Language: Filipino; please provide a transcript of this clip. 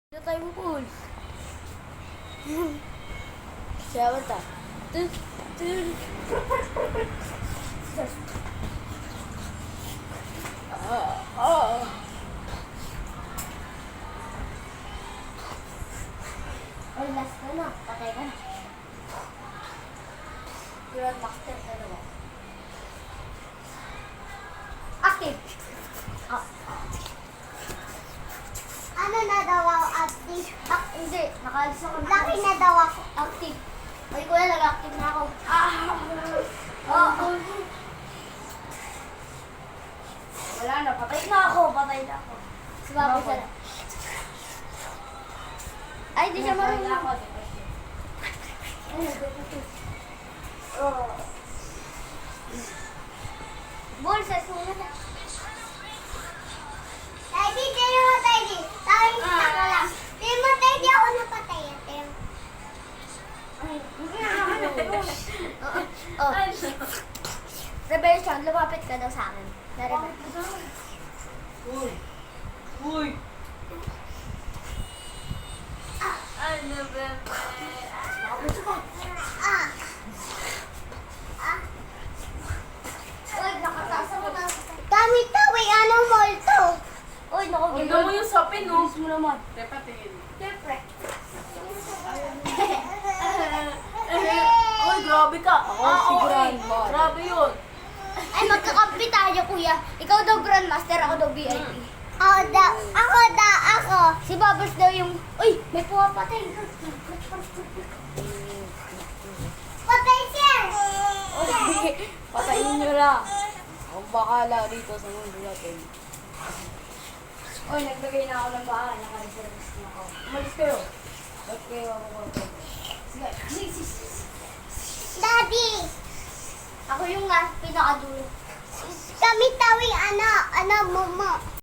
Dito tayo mo pool. Siya ta. Tun, tun. Ay, last ka na. Patay ka na. Grand Master na naman. Active. Ah. Ano na daw ako? Active? Hindi, nakaalis ako. Laki na daw ako. Active. Ay, kuya, nag-active na ako. Wala na, patay na ako. Patay na ako. Si Papi sa... Ay, di siya Patay na marunong. ako. Ball sa sunod na. Daddy, tayo mo, Daddy. Tayo mo ka lang. Tayo mo, Daddy. Ako napatay. Tayo mo. Oh. Rebellion, lumapit ka daw sa akin. Na-rebel. Uy. Uy. Ano ba? Nakapuso ka. Ah. Ah. Uy, nakataas ako na. Dami tawi, anong mall to? Uy, Huwag mo yung sapin, no? Bilis mo naman. Tepa, tingin. Siyempre. Uy, grabe ka. Ako si Grandma. Grabe yun. Ay, magkakampi tayo, kuya. Ikaw daw Grandmaster, ako daw VIP. Ako. Si Bubbles daw yung... Uy, may pumapatay. Patay siya! Uy, patayin nyo lang. Ang bakala rito sa mundo natin. Uy, naglagay na ako ng bahay. Naka-reservist na ako. Umalis kayo. Ba't kayo ako konti? Sige. Daddy! Ako yung pinakadulo. Kami tawi, ano, mama.